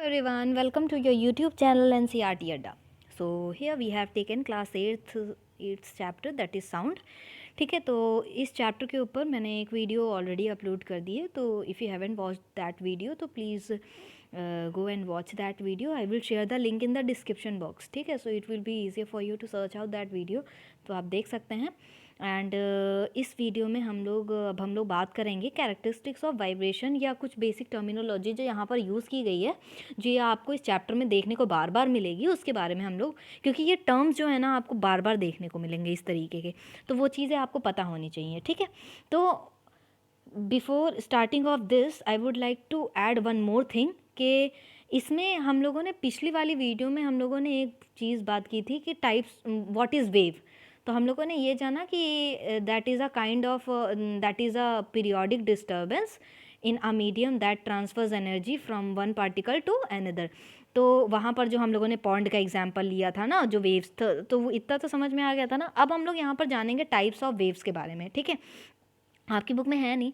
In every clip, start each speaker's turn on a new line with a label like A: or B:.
A: everyone, welcome to your YouTube channel NCERT Adda. So here we have taken class 8th chapter that is sound. ठीक है, तो इस chapter के ऊपर मैंने एक वीडियो ऑलरेडी अपलोड कर दी है, तो if you haven't watch that video तो please go and watch that video. I will share the link in the description box. ठीक है, so it will be easier for you to search out that video, तो आप देख सकते हैं. And इस video में हम लोग बात करेंगे कैरेक्टरिस्टिक्स ऑफ वाइब्रेशन या कुछ बेसिक टर्मिनोलॉजी जो यहाँ पर यूज़ की गई है, जो ये आपको इस चैप्टर में देखने को बार बार मिलेगी, उसके बारे में हम लोग, क्योंकि ये टर्म्स जो है ना आपको बार बार देखने को मिलेंगे इस तरीके के, तो वो चीज़ें आपको पता होनी चाहिए. ठीक है, तो before starting of this I would like to add one more thing कि इसमें हम लोगों ने पिछली वाली वीडियो में हम लोगों ने एक चीज़ बात की थी कि टाइप्स व्हाट इज़ वेव. तो हम लोगों ने ये जाना कि that is a periodic disturbance in a medium that transfers energy from one particle to another. तो वहाँ पर जो हम लोगों ने पॉन्ड का एग्जांपल लिया था ना, जो वेव्स था, तो वो इतना तो समझ में आ गया था ना. अब हम लोग यहाँ पर जानेंगे टाइप्स ऑफ वेव्स के बारे में. ठीक है, आपकी बुक में है नहीं,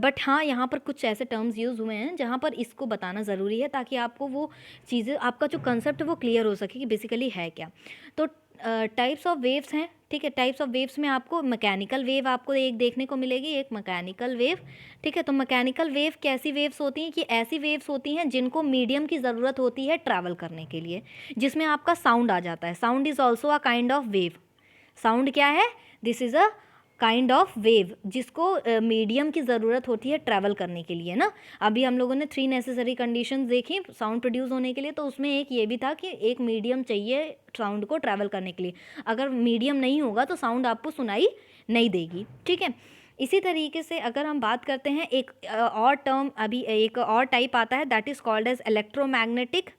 A: बट हाँ यहाँ पर कुछ ऐसे टर्म्स यूज़ हुए हैं जहाँ पर इसको बताना ज़रूरी है, ताकि आपको वो चीज़ें, आपका जो कंसेप्ट है वो क्लियर हो सके कि बेसिकली है क्या. तो टाइप्स ऑफ वेव्स हैं. ठीक है, टाइप्स ऑफ वेव्स में आपको मैकेनिकल वेव आपको एक देखने को मिलेगी, एक मैकेनिकल वेव. ठीक है, तो मैकेनिकल वेव कैसी वेव्स होती हैं कि ऐसी वेव्स होती हैं जिनको मीडियम की ज़रूरत होती है ट्रैवल करने के लिए, जिसमें आपका साउंड आ जाता है. Sound is also a kind of wave. Sound क्या है? This is a kind of wave जिसको मीडियम की ज़रूरत होती है ट्रैवल करने के लिए ना. अभी हम लोगों ने 3 नेसेसरी कंडीशंस देखी साउंड प्रोड्यूस होने के लिए, तो उसमें एक ये भी था कि एक मीडियम चाहिए साउंड को ट्रैवल करने के लिए. अगर मीडियम नहीं होगा तो साउंड आपको सुनाई नहीं देगी. ठीक है, इसी तरीके से अगर हम बात करते हैं एक और टर्म, अभी एक और टाइप आता है that is called as electromagnetic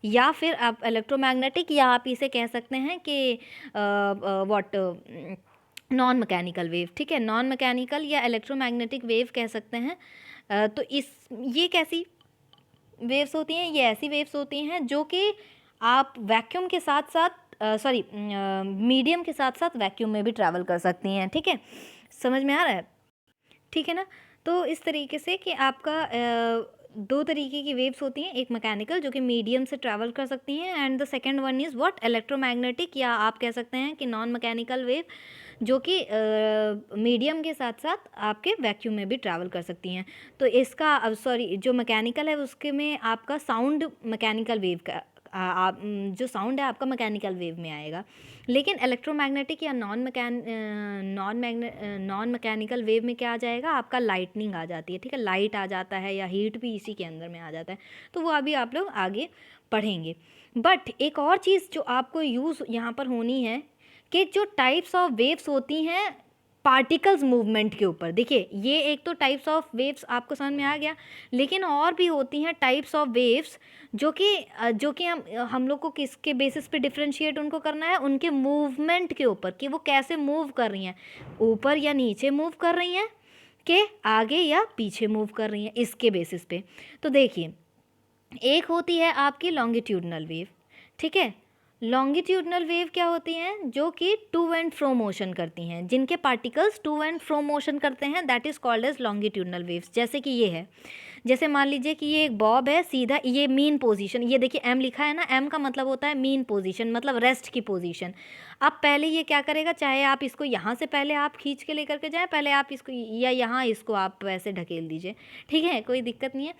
A: या फिर आप इलेक्ट्रोमैग्नेटिक, या आप इसे कह सकते हैं कि व्हाट नॉन मैकेनिकल वेव. ठीक है, नॉन मैकेनिकल या इलेक्ट्रोमैग्नेटिक वेव कह सकते हैं. तो ये कैसी वेव्स होती हैं? ये ऐसी वेव्स होती हैं जो कि आप वैक्यूम के साथ साथ मीडियम के साथ साथ वैक्यूम में भी ट्रैवल कर सकती हैं. ठीक है, समझ में आ रहा है? ठीक है ना. तो इस तरीके से कि आपका दो तरीके की वेव्स होती हैं, एक मैकेनिकल जो कि मीडियम से ट्रैवल कर सकती हैं, and the second one is what electromagnetic, या आप कह सकते हैं कि नॉन मैकेनिकल वेव जो कि मीडियम के साथ साथ आपके वैक्यूम में भी ट्रैवल कर सकती हैं. तो इसका जो मैकेनिकल है उसके में आपका साउंड मैकेनिकल वेव का आप जो साउंड है आपका मैकेनिकल वेव में आएगा. लेकिन इलेक्ट्रोमैग्नेटिक या नॉन मैकेनिकल वेव में क्या आ जाएगा? आपका लाइटनिंग आ जाती है. ठीक है, लाइट आ जाता है या हीट भी इसी के अंदर में आ जाता है. तो वो अभी आप लोग आगे पढ़ेंगे. बट एक और चीज़ जो आपको यूज़ यहाँ पर होनी है कि जो टाइप्स ऑफ वेव्स होती हैं पार्टिकल्स मूवमेंट के ऊपर. देखिए, ये एक तो टाइप्स ऑफ वेव्स आपको समझ में आ गया, लेकिन और भी होती हैं टाइप्स ऑफ वेव्स जो कि हम लोग को किसके बेसिस पे डिफरेंशिएट उनको करना है? उनके मूवमेंट के ऊपर, कि वो कैसे मूव कर रही हैं, ऊपर या नीचे मूव कर रही हैं, कि आगे या पीछे मूव कर रही हैं, इसके बेसिस पे. तो देखिए, एक होती है आपकी लॉन्गिट्यूडनल वेव. ठीक है, लॉन्गिट्यूडनल वेव क्या होती हैं? जो कि टू एंड फ्रो मोशन करती हैं, जिनके particles to and fro motion करते हैं, that is called as longitudinal waves. जैसे कि ये है, जैसे मान लीजिए कि ये एक बॉब है, सीधा ये मीन पोजीशन, ये देखिए एम लिखा है ना, एम का मतलब होता है मीन पोजीशन, मतलब रेस्ट की पोजीशन. अब पहले ये क्या करेगा, चाहे आप इसको यहाँ से पहले आप खींच के लेकर के जाएँ, पहले आप इसको या यहाँ इसको आप वैसे ढकेल दीजिए. ठीक है, कोई दिक्कत नहीं है.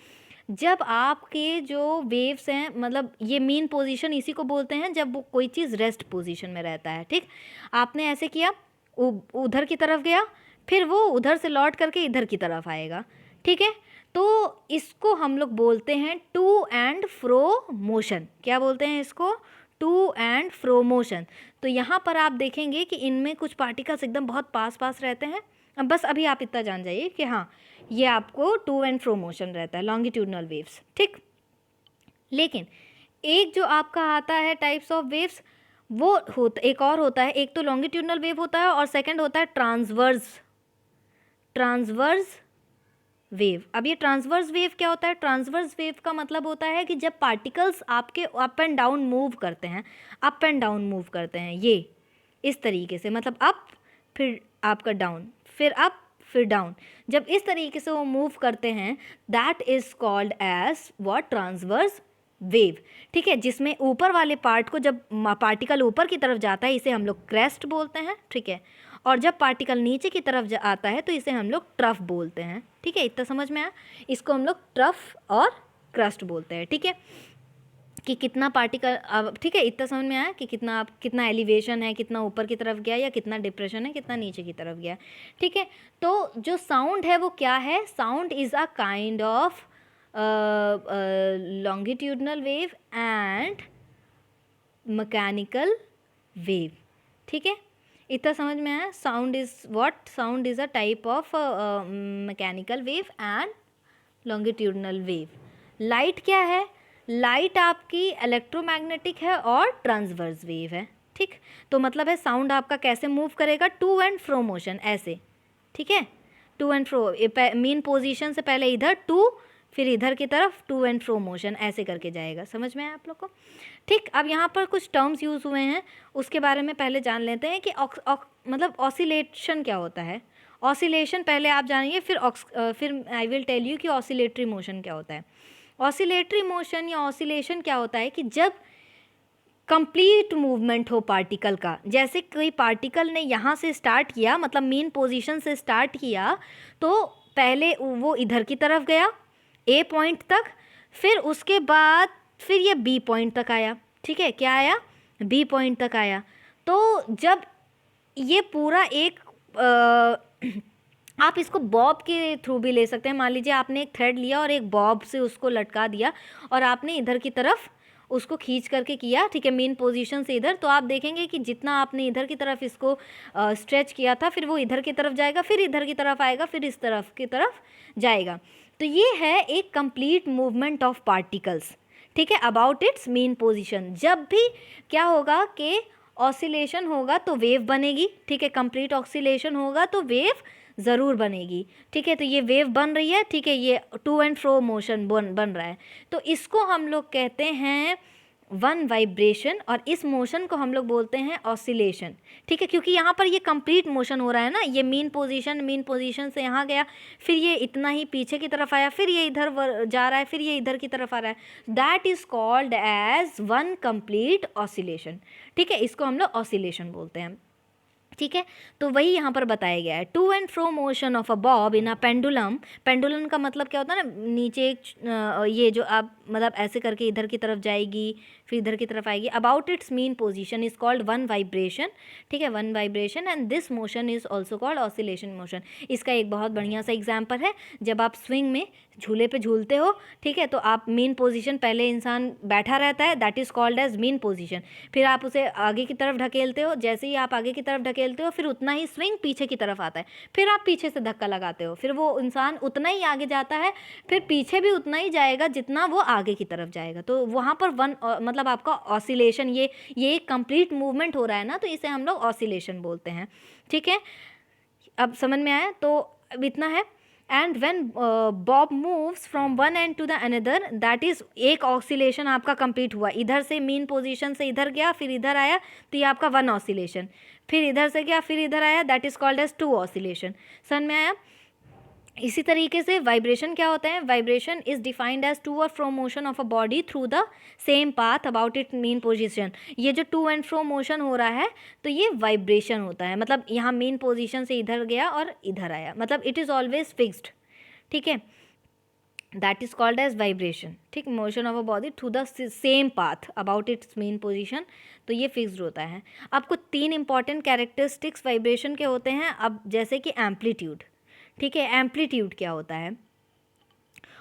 A: जब आपके जो वेव्स हैं, मतलब ये मीन पोजीशन इसी को बोलते हैं जब वो कोई चीज़ रेस्ट पोजीशन में रहता है. ठीक, आपने ऐसे किया, उधर की तरफ गया, फिर वो उधर से लौट करके इधर की तरफ आएगा. ठीक है, तो इसको हम लोग बोलते हैं टू एंड फ्रो मोशन. क्या बोलते हैं इसको? To and fro motion. तो यहाँ पर आप देखेंगे कि इनमें कुछ पार्टिकल्स एकदम बहुत पास पास रहते हैं. अब बस अभी आप इतना जान जाइए कि हाँ, ये आपको टू एंड फ्रो मोशन रहता है, लॉन्गिट्यूडनल वेव्स. ठीक, लेकिन एक जो आपका आता है टाइप्स ऑफ वेव्स, वो होता एक और होता है. एक तो लॉन्गिट्यूडनल वेव होता है और सेकंड होता है ट्रांसवर्स वेव. अब ये ट्रांसवर्स वेव क्या होता है? ट्रांसवर्स वेव का मतलब होता है कि जब पार्टिकल्स आपके अप एंड डाउन मूव करते हैं, ये इस तरीके से, मतलब अप, फिर आपका डाउन, फिर अप, फिर डाउन, जब इस तरीके से वो मूव करते हैं that is called as what, transverse wave. ठीक है, जिसमें ऊपर वाले पार्ट को जब पार्टिकल ऊपर की तरफ जाता है इसे हम लोग क्रेस्ट बोलते हैं। ठीक है, और जब पार्टिकल नीचे की तरफ आता है तो इसे हम लोग ट्रफ बोलते हैं। ठीक है, इतना समझ में आया? इसको हम लोग ट्रफ और क्रस्ट बोलते हैं। ठीक है, कि कितना पार्टिकल, अब ठीक है इतना समझ में आया कि कितना एलिवेशन है, कितना ऊपर की तरफ गया या कितना डिप्रेशन है, कितना नीचे की तरफ गया। ठीक है, तो जो साउंड है वो क्या है? Sound is a kind of longitudinal wave and mechanical wave. ठीक है, इतना समझ में आया? Sound is what, sound is a type of mechanical wave and longitudinal wave. Light क्या है? लाइट आपकी इलेक्ट्रोमैग्नेटिक है और ट्रांसवर्स वेव है। ठीक, तो मतलब है साउंड आपका कैसे मूव करेगा? टू एंड फ्रो मोशन, ऐसे। ठीक है, to and fro, mean position से पहले इधर टू, फिर इधर की तरफ टू एंड फ्रो मोशन, ऐसे करके जाएगा। समझ में आया आप लोग को? ठीक, अब यहाँ पर कुछ टर्म्स यूज़ हुए हैं, उसके बारे में पहले जान लेते हैं कि मतलब ऑसिलेशन क्या होता है। ऑसिलेशन पहले आप जानिए, फिर आई विल टेल यू कि ऑसिलेटरी मोशन क्या होता है। ऑसिलेटरी मोशन या ऑसिलेशन क्या होता है कि जब कंप्लीट मूवमेंट हो पार्टिकल का, जैसे कोई पार्टिकल ने यहाँ से स्टार्ट किया, मतलब मेन पोजीशन से स्टार्ट किया, तो पहले वो इधर की तरफ गया ए पॉइंट तक, फिर उसके बाद फिर ये बी पॉइंट तक आया। ठीक है, क्या आया? बी पॉइंट तक आया। तो जब ये पूरा एक आप इसको बॉब के थ्रू भी ले सकते हैं। मान लीजिए आपने एक थ्रेड लिया और एक बॉब से उसको लटका दिया और आपने इधर की तरफ उसको खींच करके किया। ठीक है, मेन पोजीशन से इधर, तो आप देखेंगे कि जितना आपने इधर की तरफ इसको स्ट्रेच किया था, फिर वो इधर की तरफ जाएगा, फिर इधर की तरफ आएगा, फिर इस तरफ की तरफ जाएगा। तो ये है एक कंप्लीट मूवमेंट ऑफ पार्टिकल्स। ठीक है, अबाउट इट्स मेन पोजीशन। जब भी क्या होगा कि ऑसिलेशन होगा तो वेव बनेगी। ठीक है, कंप्लीट ऑसिलेशन होगा तो वेव ज़रूर बनेगी। ठीक है, तो ये वेव बन रही है। ठीक है, ये टू एंड फ्रो मोशन बन रहा है, तो इसको हम लोग कहते हैं वन वाइब्रेशन, और इस मोशन को हम लोग बोलते हैं ऑसिलेशन। ठीक है, क्योंकि यहाँ पर ये कंप्लीट मोशन हो रहा है ना, ये मेन पोजीशन से यहाँ गया, फिर ये इतना ही पीछे की तरफ आया, फिर ये इधर जा रहा है, फिर ये इधर की तरफ आ रहा है। That is called as one complete oscillation. ठीक है, इसको हम लोग ऑसिलेशन बोलते हैं। ठीक है, तो वही यहाँ पर बताया गया है। To and fro motion of a bob in a pendulum. Pendulum का मतलब क्या होता है ना, नीचे एक ये जो आप मतलब ऐसे करके इधर की तरफ जाएगी, फिर इधर की तरफ आएगी। About its mean position is called one vibration. ठीक है, one vibration, and this motion is also called oscillation motion. इसका एक बहुत बढ़िया सा एग्जाम्पल है, जब आप स्विंग में झूले पे झूलते हो। ठीक है, तो आप मेन पोजीशन, पहले इंसान बैठा रहता है, that is called as mean position. फिर आप उसे आगे की तरफ ढकेलते हो, जैसे ही आप आगे की तरफ ढकेलते हो फिर उतना ही स्विंग पीछे की तरफ आता है, फिर आप पीछे से धक्का लगाते हो, फिर वो इंसान उतना ही आगे जाता है, फिर पीछे भी उतना ही जाएगा जितना वो आगे की तरफ जाएगा। तो वहाँ पर मतलब आपका ऑसिलेशन, ये एक कंप्लीट मूवमेंट हो रहा है ना, तो इसे हम लोग ऑसिलेशन बोलते हैं। ठीक है, अब समझ में आया? तो अब इतना है। And when bob moves from one end to the other, that is एक ऑसिलेशन आपका कंप्लीट हुआ। इधर से मेन पोजीशन से इधर गया, फिर इधर आया, तो ये आपका वन ऑसिलेशन। फिर इधर से गया, फिर इधर आया, that is called as two oscillation. समझ में आया? इसी तरीके से वाइब्रेशन क्या होता है? Vibration is defined as to और fro motion of a body through the same path about it mean position. ये जो टू एंड फ्रो मोशन हो रहा है तो ये वाइब्रेशन होता है, मतलब यहाँ मेन पोजीशन से इधर गया और इधर आया, मतलब इट इज़ ऑलवेज फिक्स्ड। ठीक है, that is called as vibration. ठीक, motion of a body through the same path about its mean position, तो ये फिक्स्ड होता है। आपको 3 इंपॉर्टेंट कैरेक्टरिस्टिक्स वाइब्रेशन के होते हैं। अब जैसे कि एम्पलीट्यूड। ठीक है, एम्पलीट्यूड क्या होता है?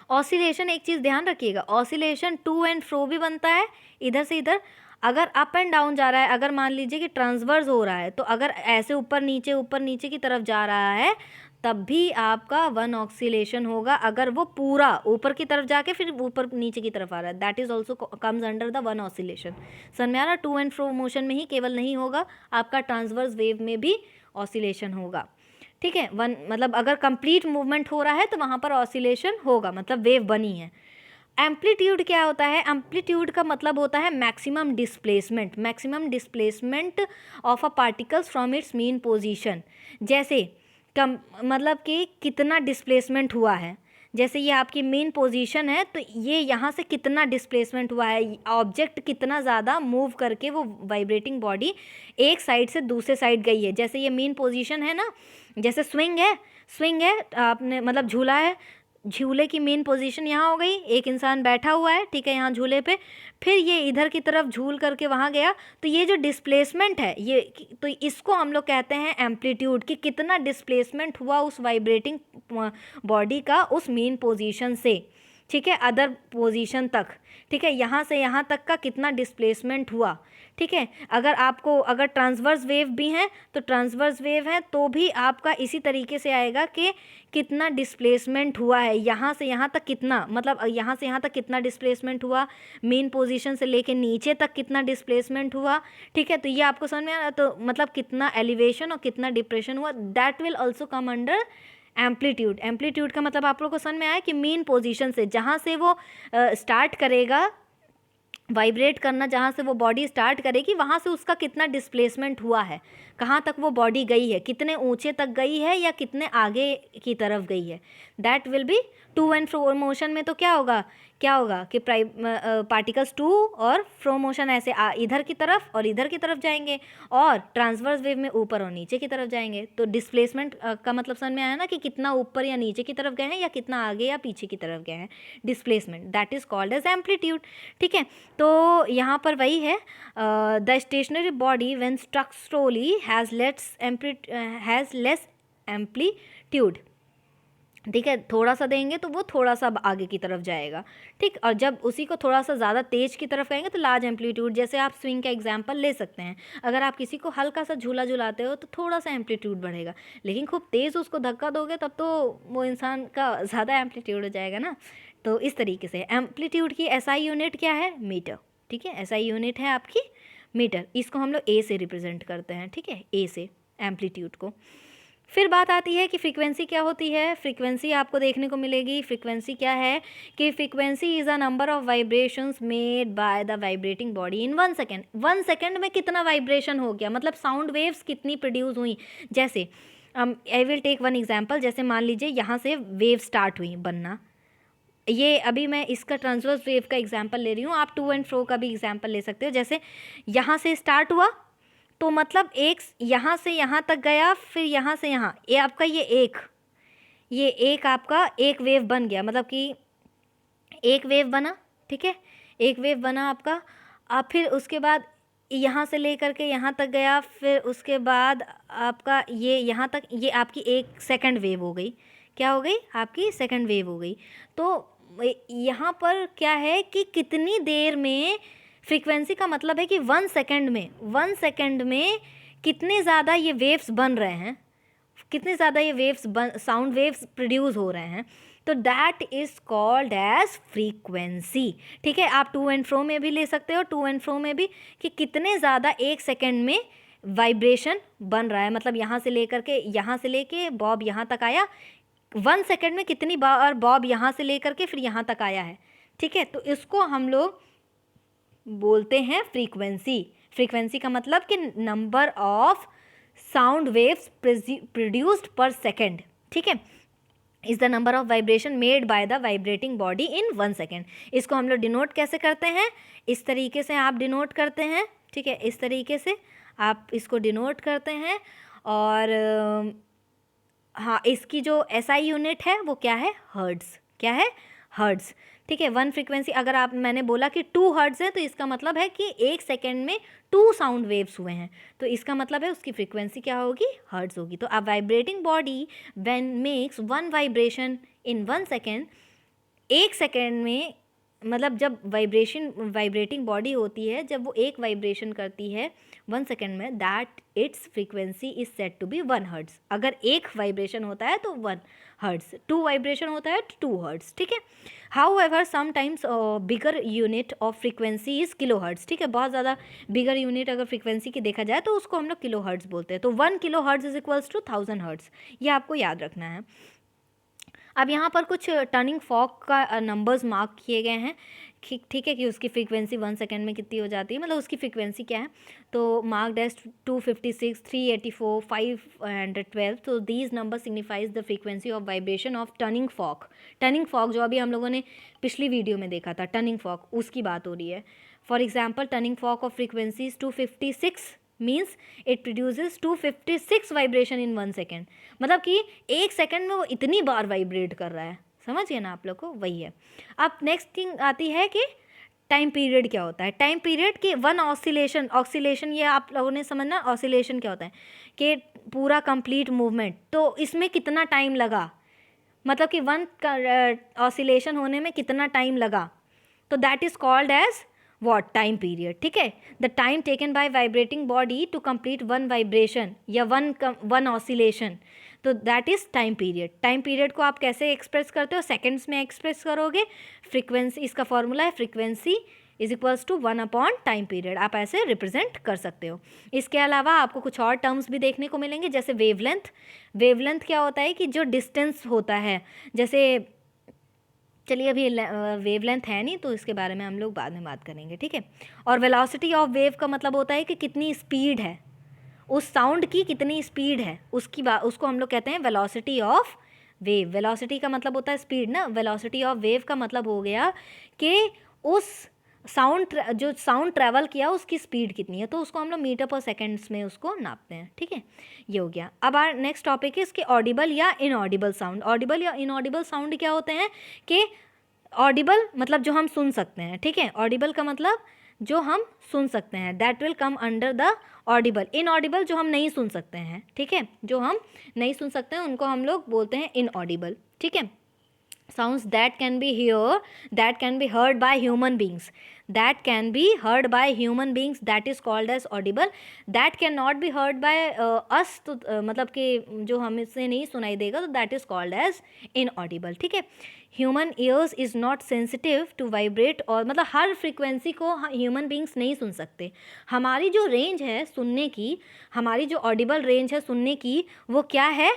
A: ऑसिलेशन, एक चीज़ ध्यान रखिएगा, ऑसिलेशन टू एंड फ्रो भी बनता है, इधर से इधर। अगर अप एंड डाउन जा रहा है, अगर मान लीजिए कि ट्रांसवर्स हो रहा है, तो अगर ऐसे ऊपर नीचे की तरफ जा रहा है, तब भी आपका वन ऑसिलेशन होगा। अगर वो पूरा ऊपर की तरफ जाके फिर ऊपर नीचे की तरफ आ रहा है, that is also comes under the one oscillation. समझ में आ रहा? टू एंड फ्रो मोशन में ही केवल नहीं होगा, आपका ट्रांसवर्स वेव में भी ऑसिलेशन होगा। ठीक है, वन मतलब अगर कंप्लीट मूवमेंट हो रहा है तो वहाँ पर ऑसिलेशन होगा, मतलब वेव बनी है। एम्पलीट्यूड क्या होता है? एम्पलीट्यूड का मतलब होता है maximum displacement of a particles from its mean position. जैसे कम मतलब कि कितना डिस्प्लेसमेंट हुआ है। जैसे ये आपकी मेन पोजीशन है तो ये यहाँ से कितना डिस्प्लेसमेंट हुआ है, ऑब्जेक्ट कितना ज़्यादा मूव करके वो वाइब्रेटिंग बॉडी एक साइड से दूसरे साइड गई है। जैसे ये मेन पोजीशन है ना, जैसे स्विंग है आपने मतलब झूला है, झूले की मेन पोजीशन यहाँ हो गई, एक इंसान बैठा हुआ है, ठीक है, यहाँ झूले पे, फिर ये इधर की तरफ झूल करके वहाँ गया, तो ये जो डिस्प्लेसमेंट है ये, तो इसको हम लोग कहते हैं एम्पलीट्यूड, कि कितना डिस्प्लेसमेंट हुआ उस वाइब्रेटिंग बॉडी का उस मेन पोजीशन से, ठीक है, अदर पोजीशन तक, ठीक है, यहाँ से यहाँ तक का कितना डिस्प्लेसमेंट हुआ, ठीक है। अगर ट्रांसवर्स वेव भी हैं तो ट्रांसवर्स वेव है तो भी आपका इसी तरीके से आएगा कि कितना डिस्प्लेसमेंट हुआ है, यहाँ से यहाँ तक कितना, मतलब यहाँ से यहाँ तक कितना डिस्प्लेसमेंट हुआ, मेन पोजीशन से लेके नीचे तक कितना डिस्प्लेसमेंट हुआ, ठीक है। तो ये आपको समझ में आ रहा, तो मतलब कितना एलिवेशन और कितना डिप्रेशन हुआ, that will also come under amplitude. Amplitude का मतलब आप लोग को समझ में आया कि मेन पोजीशन से जहाँ से वो स्टार्ट करेगा वाइब्रेट करना, जहाँ से वो बॉडी स्टार्ट करेगी वहाँ से उसका कितना डिस्प्लेसमेंट हुआ है, कहाँ तक वो बॉडी गई है, कितने ऊंचे तक गई है या कितने आगे की तरफ गई है, that will be to and fro motion में। तो क्या होगा कि पार्टिकल्स टू और फ्रो मोशन ऐसे इधर की तरफ और इधर की तरफ जाएंगे, और ट्रांसवर्स वेव में ऊपर और नीचे की तरफ जाएंगे। तो डिस्प्लेसमेंट का मतलब समझ में आया ना कि कितना ऊपर या नीचे की तरफ गए हैं या कितना आगे या पीछे की तरफ गए हैं, displacement, that is called as amplitude, ठीक है। तो यहाँ पर वही है, the stationary body when struck slowly has less amplitude, ठीक है, थोड़ा सा देंगे तो वो थोड़ा सा आगे की तरफ जाएगा, ठीक, और जब उसी को थोड़ा सा ज़्यादा तेज़ की तरफ कहेंगे तो लार्ज एम्पलीट्यूड। जैसे आप स्विंग का एग्जांपल ले सकते हैं, अगर आप किसी को हल्का सा झूला झुलाते हो तो थोड़ा सा एम्पलीट्यूड बढ़ेगा, लेकिन खूब तेज़ उसको धक्का दोगे तब तो वो इंसान का ज़्यादा एम्पलीट्यूड हो जाएगा ना। तो इस तरीके से एम्पलीट्यूड की एसआई यूनिट क्या है, मीटर, ठीक है, एसआई यूनिट है आपकी मीटर, इसको हम लोग ए से रिप्रेजेंट करते हैं, ठीक है, ए से एम्पलीट्यूड को। फिर बात आती है कि फ्रीक्वेंसी क्या होती है। फ्रीक्वेंसी आपको देखने को मिलेगी, फ्रीक्वेंसी क्या है कि frequency is a number of vibrations made by the vibrating body in 1 second. 1 second में कितना वाइब्रेशन हो गया, मतलब साउंड वेव्स कितनी प्रोड्यूस हुई। जैसे I will take one example, जैसे मान लीजिए यहाँ से वेव स्टार्ट हुई बनना, ये अभी मैं इसका ट्रांसवर्स वेव का एग्जांपल ले रही हूँ, आप टू एंड फ्रो का भी एग्जांपल ले सकते हो। जैसे यहाँ से स्टार्ट हुआ तो मतलब एक यहाँ से यहाँ तक गया, फिर यहाँ से यहाँ, ये आपका ये एक आपका एक वेव बन गया, मतलब कि एक वेव बना, ठीक है, एक वेव बना आपका। अब फिर उसके बाद यहाँ से लेकर के यहाँ तक गया, फिर उसके बाद आपका ये यहाँ तक, ये आपकी एक सेकंड वेव हो गई। क्या हो गई, आपकी सेकंड वेव हो गई। तो यहाँ पर क्या है कि कितनी देर में, फ्रीक्वेंसी का मतलब है कि 1 सेकंड में कितने ज़्यादा ये वेव्स बन रहे हैं, कितने ज़्यादा ये वेव्स साउंड वेव्स प्रोड्यूस हो रहे हैं, तो that is called as frequency, ठीक है। आप टू एंड फ्रो में भी ले सकते हो, टू एंड फ्रो में भी, कि कितने ज़्यादा एक सेकंड में वाइब्रेशन बन रहा है, मतलब यहाँ से लेके बॉब यहाँ तक आया, 1 सेकंड में कितनी बार बॉब यहाँ से लेकर के फिर यहाँ तक आया है, ठीक है। तो इसको हम लोग बोलते हैं फ्रीक्वेंसी। फ्रीक्वेंसी का मतलब कि number of sound waves produced पर सेकेंड, ठीक है, is the number of vibration made by the vibrating body in 1 second. इसको हम लोग डिनोट कैसे करते हैं, इस तरीके से आप डिनोट करते हैं, ठीक है, इस तरीके से आप इसको डिनोट करते हैं। और हाँ, इसकी जो एसआई यूनिट है वो क्या है, हर्ट्ज़, क्या है, हर्ट्ज़, ठीक है। 1 फ्रीक्वेंसी, अगर आप, मैंने बोला कि 2 हर्ट्ज़ है तो इसका मतलब है कि एक सेकेंड में 2 साउंड वेव्स हुए हैं, तो इसका मतलब है उसकी फ्रीक्वेंसी क्या होगी, हर्ट्ज़ होगी। तो अ vibrating body when makes 1 vibration in 1 second, एक सेकेंड में, मतलब जब वाइब्रेटिंग बॉडी होती है, जब वो एक वाइब्रेशन करती है 1 सेकेंड में, that its frequency is set to be 1 hertz. अगर एक वाइब्रेशन होता है तो 1 हर्ट्ज़, 2 वाइब्रेशन होता है तो 2 हर्ट्ज़, ठीक है। However sometimes bigger unit of frequency is kilo hertz, ठीक है, बहुत ज़्यादा बिगर यूनिट अगर फ्रीक्वेंसी की देखा जाए तो उसको हम लोग किलो हर्ट्ज़ बोलते हैं। तो 1 kilo hertz is equals to 1000 hertz, ये आपको याद रखना है। अब यहाँ पर कुछ टर्निंग फॉर्क का नंबर्स मार्क किए गए हैं ठीक है, कि उसकी फ्रीक्वेंसी 1 सेकेंड में कितनी हो जाती है, मतलब उसकी फ्रीक्वेंसी क्या है। तो मार्क डैश 256, 384, 512, तो these number signifies the frequency of vibration of turning fork. Turning fork जो अभी हम लोगों ने पिछली वीडियो में देखा था, टर्निंग फॉक, उसकी बात हो रही है। For example, turning fork of frequency 256 means it produces 256 vibration in 1 second, मतलब कि 1 सेकेंड में वो इतनी बार वाइब्रेट कर रहा है। समझ गए ना आप लोग को, वही है। अब नेक्स्ट थिंग आती है कि टाइम पीरियड क्या होता है। टाइम पीरियड की वन ऑसिलेशन ये आप लोगों ने समझना, ऑसिलेशन क्या होता है कि पूरा कंप्लीट मूवमेंट, तो इसमें कितना टाइम लगा, मतलब कि वन ऑसिलेशन होने में कितना टाइम लगा, तो that is called as what, time period. ठीक है, the time taken by vibrating body to complete one vibration या वन ऑसिलेशन, तो that is time period. Time period को आप कैसे एक्सप्रेस करते हो, सेकेंड्स में एक्सप्रेस करोगे। फ्रीक्वेंसी, इसका फॉर्मूला है frequency is equals to 1 upon time period, आप ऐसे रिप्रेजेंट कर सकते हो। इसके अलावा आपको कुछ और टर्म्स भी देखने को मिलेंगे, जैसे वेवलेंथ। वेवलेंथ क्या होता है कि जो डिस्टेंस होता है, जैसे चलिए अभी वेवलेंथ है नहीं तो इसके बारे में हम लोग बाद में बात करेंगे, ठीक है। और वेलोसिटी ऑफ वेव का मतलब होता है कि कितनी स्पीड है उस साउंड की, कितनी स्पीड है उसको हम लोग कहते हैं वेलोसिटी ऑफ वेव। वेलोसिटी का मतलब होता है स्पीड ना, वेलोसिटी ऑफ वेव का मतलब हो गया कि उस जो साउंड ट्रैवल किया उसकी स्पीड कितनी है, तो उसको हम लोग मीटर पर सेकेंड्स में उसको नापते हैं, ठीक है। ये हो गया। अब आर नेक्स्ट टॉपिक है इसके ऑडिबल या इनऑडिबल साउंड। ऑडिबल या इनऑडिबल साउंड क्या होते हैं कि ऑडिबल मतलब जो हम सुन सकते हैं, ठीक है। ऑडिबल का मतलब जो हम सुन सकते हैं, that will come under the Audible. Inaudible जो हम नहीं सुन सकते हैं, ठीक है, जो हम नहीं सुन सकते हैं उनको हम लोग बोलते हैं इनऑडिबल, ठीक है। sounds that can be heard by human beings, that is called as audible, that cannot be heard by us, तो मतलब कि जो हमें से नहीं सुनाई देगा तो that is called as inaudible, ठीक है। Human ears is not sensitive to vibrate, और मतलब हर फ्रीक्वेंसी को ह्यूमन बींग्स नहीं सुन सकते। हमारी जो रेंज है सुनने की, हमारी जो ऑडिबल रेंज है सुनने की, वो क्या है,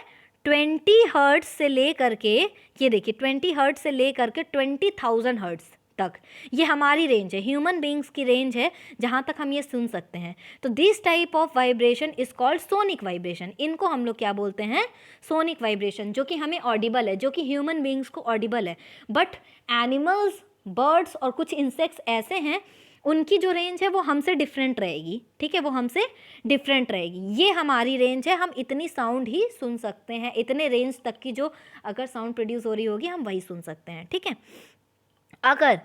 A: 20 हर्ट्ज से ले करके, ये देखिए 20 हर्ट्ज से ले करके 20,000 हर्ट्ज तक, ये हमारी रेंज है, ह्यूमन बींग्स की रेंज है जहाँ तक हम ये सुन सकते हैं। तो this type of vibration is called sonic vibration. इनको हम लोग क्या बोलते हैं, सोनिक वाइब्रेशन, जो कि हमें ऑडिबल है, जो कि ह्यूमन बींग्स को ऑडिबल है। बट एनिमल्स, बर्ड्स और कुछ इंसेक्ट्स ऐसे हैं उनकी जो रेंज है वो हमसे डिफरेंट रहेगी, ठीक है, वो हमसे डिफरेंट रहेगी। ये हमारी रेंज है, हम इतनी साउंड ही सुन सकते हैं, इतने रेंज तक की जो अगर साउंड प्रोड्यूस हो रही होगी हम वही सुन सकते हैं, ठीक है। अगर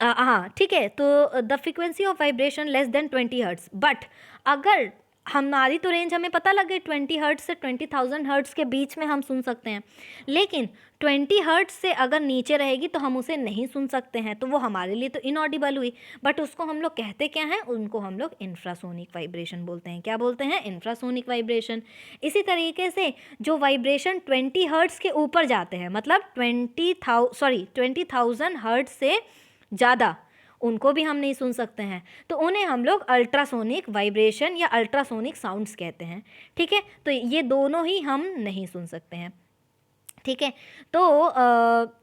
A: हाँ ठीक है, तो the frequency of vibration less than 20 hertz, but अगर हमारी तो रेंज हमें पता लग गई 20 हर्ट्स से 20,000 हर्ट्स के बीच में हम सुन सकते हैं, लेकिन 20 हर्ट्स से अगर नीचे रहेगी तो हम उसे नहीं सुन सकते हैं, तो वो हमारे लिए तो इनऑडिबल हुई। बट उसको हम लोग कहते क्या हैं, उनको हम लोग इंफ्रासोनिक वाइब्रेशन बोलते हैं। क्या बोलते हैं, इंफ्रासोनिक वाइब्रेशन। इसी तरीके से जो वाइब्रेशन 20 हर्ट्स के ऊपर जाते हैं, मतलब 20,000 हर्ट्स से ज़्यादा, उनको भी हम नहीं सुन सकते हैं, तो उन्हें हम लोग अल्ट्रासोनिक वाइब्रेशन या अल्ट्रासोनिक साउंड्स कहते हैं, ठीक है। तो ये दोनों ही हम नहीं सुन सकते हैं, ठीक है। तो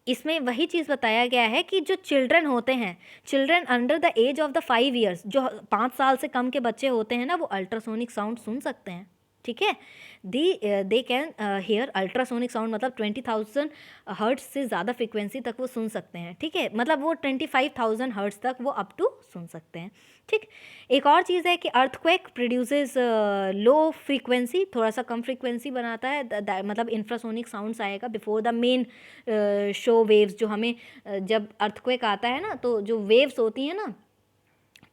A: इसमें वही चीज़ बताया गया है कि जो चिल्ड्रन होते हैं, children under the age of the 5 years, जो 5 साल से कम के बच्चे होते हैं ना, वो अल्ट्रासोनिक साउंड सुन सकते हैं, ठीक है। They can hear ultrasonic sound, मतलब 20,000 हर्ट्ज से ज़्यादा फ्रीक्वेंसी तक वो सुन सकते हैं, ठीक है, मतलब वो 25,000 हर्ट्ज तक वो अप टू सुन सकते हैं, ठीक। एक और चीज़ है कि अर्थक्वेक प्रोड्यूसेस लो फ्रीक्वेंसी, थोड़ा सा कम फ्रीक्वेंसी बनाता है, मतलब इंफ्रासोनिक साउंड्स आएगा before the main show waves. जो हमें जब अर्थक्वेक आता है ना, तो जो वेव्स होती हैं ना,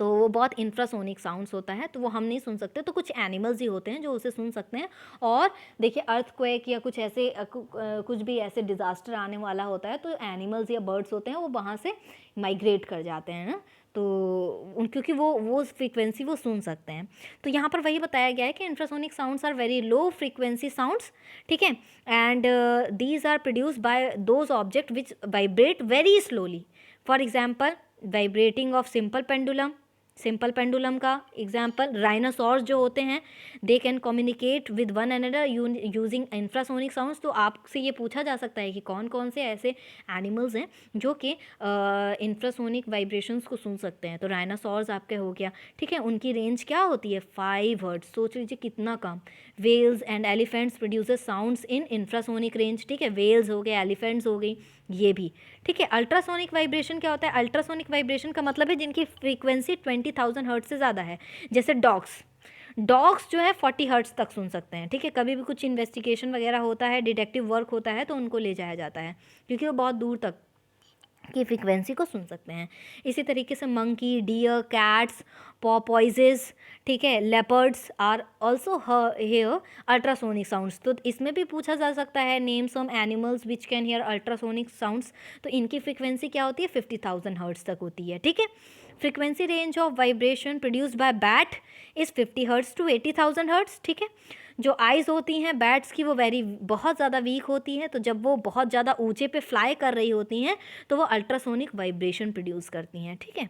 A: तो वो बहुत इंफ्रासोनिक साउंड्स होता है, तो वो हम नहीं सुन सकते, तो कुछ एनिमल्स ही होते हैं जो उसे सुन सकते हैं। और देखिए अर्थक्वेक या कुछ ऐसे कुछ भी ऐसे डिज़ास्टर आने वाला होता है, तो एनिमल्स या बर्ड्स होते हैं वो वहाँ से माइग्रेट कर जाते हैं ना, तो क्योंकि वो फ्रीक्वेंसी वो सुन सकते हैं। तो यहाँ पर वही बताया गया है कि infrasonic sounds are very low frequency sounds, ठीक है, and these are produced by those object which vibrate very slowly. For example vibrating of simple pendulum, simple pendulum का एग्जाम्पल राइनासोर्स जो होते हैं, they can communicate with one another using infrasonic sounds. तो आपसे ये पूछा जा सकता है कि कौन कौन से ऐसे एनिमल्स हैं जो कि इंफ्रासोनिक वाइब्रेशंस को सुन सकते हैं। तो राइनासोर्स आपके हो गया, ठीक है, उनकी रेंज क्या होती है 5 हर्ट्ज, सोच लीजिए कितना कम। Whales and elephants produces sounds in infrasonic range, ठीक है, वेल्स हो गए, एलिफेंट्स हो गई, ये भी, ठीक है। अल्ट्रासोनिक वाइब्रेशन क्या होता है? अल्ट्रासोनिक वाइब्रेशन का मतलब है जिनकी फ्रीक्वेंसी 20,000 हर्ट्ज से ज़्यादा है, जैसे डॉग्स जो है 40 हर्ट्ज तक सुन सकते हैं, ठीक है। कभी भी कुछ इन्वेस्टिगेशन वगैरह होता है, डिटेक्टिव वर्क होता है, तो उनको ले जाया जाता है क्योंकि वो बहुत दूर तक की फ्रीक्वेंसी को सुन सकते हैं। इसी तरीके से मंकी, डियर, कैट्स, पॉपॉइजेस, ठीक है, leopards are also hear ultrasonic sounds. तो इसमें भी पूछा जा सकता है name some animals which can hear ultrasonic sounds. तो इनकी फ्रीक्वेंसी क्या होती है 50,000 हर्ट्ज तक होती है, ठीक है। Frequency range of vibration produced by bat is 50 hertz to 80,000 hertz, ठीक है। जो आइज़ होती हैं बैट्स की वो बहुत ज़्यादा वीक होती हैं, तो जब वो बहुत ज़्यादा ऊंचे पे फ्लाई कर रही होती हैं तो वो अल्ट्रासोनिक वाइब्रेशन प्रोड्यूस करती हैं, ठीक है।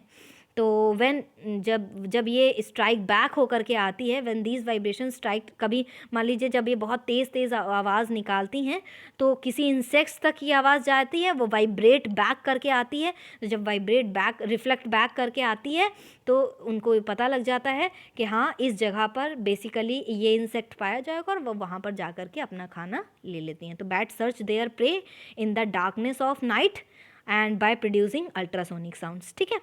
A: तो व्हेन जब ये स्ट्राइक बैक होकर के आती है, व्हेन दीज वाइब्रेशन स्ट्राइक, कभी मान लीजिए जब ये बहुत तेज़ आवाज़ निकालती हैं तो किसी इंसेक्ट्स तक की आवाज़ जाती है, वो वाइब्रेट बैक करके आती है। तो जब वाइब्रेट बैक रिफ्लेक्ट बैक करके आती है तो उनको पता लग जाता है कि हाँ इस जगह पर बेसिकली ये इंसेक्ट पाया जाएगा, और वो वहाँ पर जा कर के अपना खाना ले लेती हैं। तो bat search their prey in the darkness of night and by producing ultrasonic sounds, ठीक है।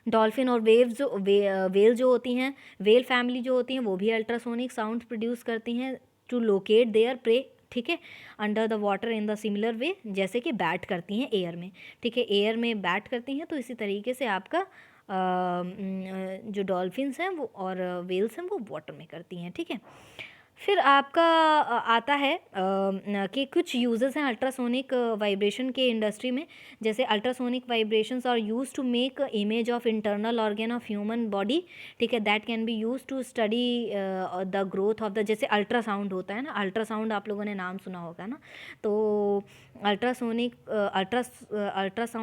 A: डॉल्फिन और वेल जो होती हैं, वेल फैमिली जो होती हैं, वो भी अल्ट्रासोनिक साउंड प्रोड्यूस करती हैं टू लोकेट देयर प्रे, ठीक है, under the water in the similar way, जैसे कि बैट करती हैं एयर में, ठीक है, एयर में बैट करती हैं। तो इसी तरीके से आपका जो डॉल्फिन्स हैं वो और वेल्स हैं वो वाटर में करती हैं, ठीक है। फिर आपका आता है कि कुछ यूजेस हैं अल्ट्रासोनिक वाइब्रेशन के इंडस्ट्री में। जैसे ultrasonic vibrations are use to make image of internal organ of human body, ठीक है, that can be use to study the growth of the, जैसे अल्ट्रासाउंड होता है ना, अल्ट्रासाउंड आप लोगों ने नाम सुना होगा ना। तो अल्ट्रासाउंड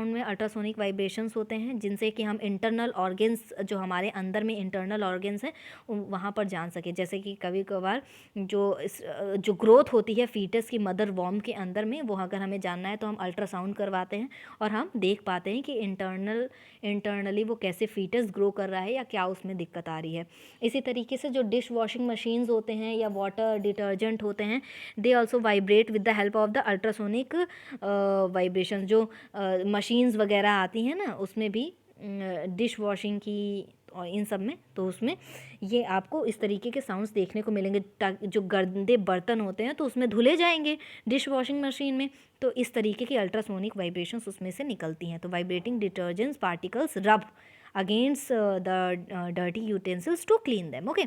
A: में अल्ट्रासोनिक वाइब्रेशंस होते हैं जिनसे कि हम इंटरनल ऑर्गन्स, जो हमारे अंदर में इंटरनल ऑर्गन्स हैं, वहाँ पर जान सके। जैसे कि कभी कभार जो ग्रोथ होती है फीटस की मदर वॉर्म के अंदर में, वो अगर हमें जानना है तो हम अल्ट्रासाउंड करवाते हैं और हम देख पाते हैं कि इंटरनली वो कैसे फीटस ग्रो कर रहा है या क्या उसमें दिक्कत आ रही है। इसी तरीके से जो डिश वॉशिंग मशीन्स होते हैं या वाटर डिटर्जेंट होते हैं, they also vibrate with the help of the ultrasonic vibration. जो मशीन्स वगैरह आती हैं ना उसमें भी, डिश वॉशिंग की और इन सब में, तो उसमें ये आपको इस तरीके के साउंड्स देखने को मिलेंगे। जो गंदे बर्तन होते हैं तो उसमें धुले जाएंगे डिश वॉशिंग मशीन में, तो इस तरीके की अल्ट्रासोनिक वाइब्रेशंस उसमें से निकलती हैं। तो vibrating detergents particles rub against the dirty utensils to clean them, okay.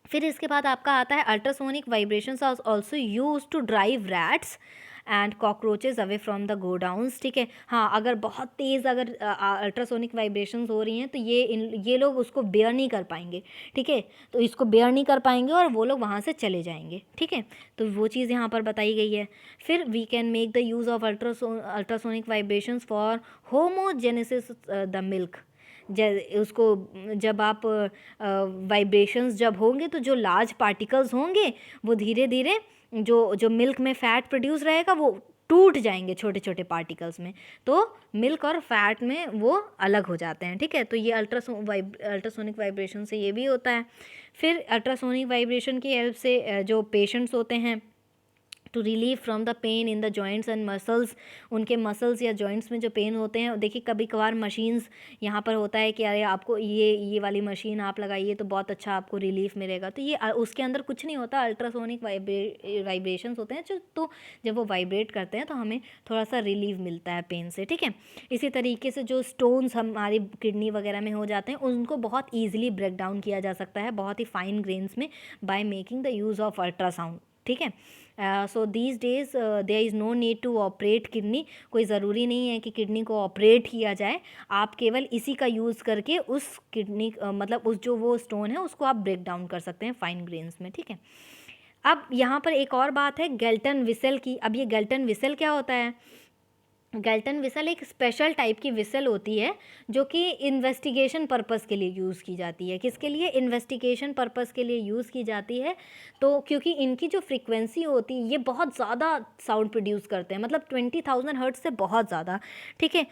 A: फिर इसके बाद आपका आता है ultrasonic vibrations are also use to drive rats and cockroaches away from the godowns, ठीक है। हाँ, अगर बहुत तेज़ अगर अल्ट्रासोनिक वाइब्रेशंस हो रही हैं तो ये लोग उसको बेयर नहीं कर पाएंगे, ठीक है, तो इसको बेयर नहीं कर पाएंगे और वो लोग वहाँ से चले जाएंगे, ठीक है। तो वो चीज़ यहाँ पर बताई गई है। फिर we can make the use of ultrasonic vibrations for homogenesis the milk. उसको जब आप वाइब्रेशंस जब होंगे तो जो लार्ज पार्टिकल्स होंगे वो धीरे धीरे जो मिल्क में फ़ैट प्रोड्यूस रहेगा वो टूट जाएंगे छोटे छोटे पार्टिकल्स में, तो मिल्क और फैट में वो अलग हो जाते हैं, ठीक है। तो ये अल्ट्रासोनिक वाइब्रेशन से ये भी होता है। फिर अल्ट्रासोनिक वाइब्रेशन की हेल्प से जो पेशेंट्स होते हैं to relieve from the pain in the joints and muscles, उनके मसल्स या जॉइंट्स में जो पेन होते हैं, देखिए कभी कभार मशीन्स यहाँ पर होता है कि अरे आपको ये वाली मशीन आप लगाइए तो बहुत अच्छा आपको रिलीफ मिलेगा, तो ये उसके अंदर कुछ नहीं होता, अल्ट्रासोनिक वाइब्रेशंस होते हैं तो जब वो वाइब्रेट करते हैं तो हमें थोड़ा सा रिलीफ मिलता है पेन से, ठीक है। इसी तरीके से जो स्टोन्स हमारी किडनी वगैरह में हो जाते हैं उनको बहुत ईजिली ब्रेक डाउन किया जा सकता है बहुत ही फाइन ग्रेन्स में by making the use of ultrasound, ठीक है। So these days there is no need to operate kidney, कोई ज़रूरी नहीं है कि किडनी को ऑपरेट किया जाए, आप केवल इसी का यूज़ करके उस किडनी मतलब उस जो वो स्टोन है उसको आप ब्रेक डाउन कर सकते हैं फाइन ग्रेन्स में, ठीक है। अब यहाँ पर एक और बात है गेल्टन विसल की। अब ये गेल्टन विसल क्या होता है? गैल्टन विसल एक स्पेशल टाइप की विसल होती है जो कि इन्वेस्टिगेशन पर्पस के लिए यूज़ की जाती है। किसके लिए? इन्वेस्टिगेशन पर्पस के लिए यूज़ की जाती है। तो क्योंकि इनकी जो फ्रीक्वेंसी होती है ये बहुत ज़्यादा साउंड प्रोड्यूस करते हैं, मतलब 20,000 हर्ट्ज से बहुत ज़्यादा, ठीक है।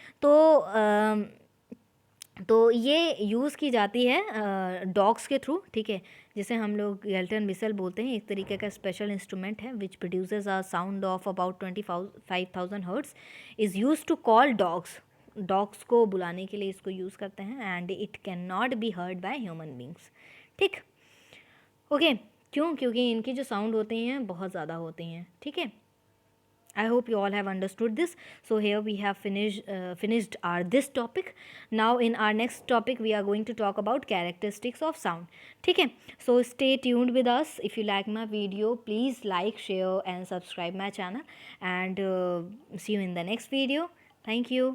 A: तो ये यूज़ की जाती है डॉग्स के थ्रू, ठीक है, जिसे हम लोग गैल्टन विसल बोलते हैं। एक तरीके का स्पेशल इंस्ट्रूमेंट है which produces a sound of about 25,000 hertz, is use to call dogs को बुलाने के लिए इसको यूज़ करते हैं, and it can not be heard by human beings, ठीक। ओके, क्यों? क्योंकि इनकी जो साउंड होती हैं बहुत ज़्यादा होती हैं, ठीक है। I hope you all have understood this. So here we have finished our this topic. Now in our next topic we are going to talk about characteristics of sound. ठीक है? So stay tuned with us. If you like my video, please like, share and subscribe my channel. And see you in the next video. Thank you.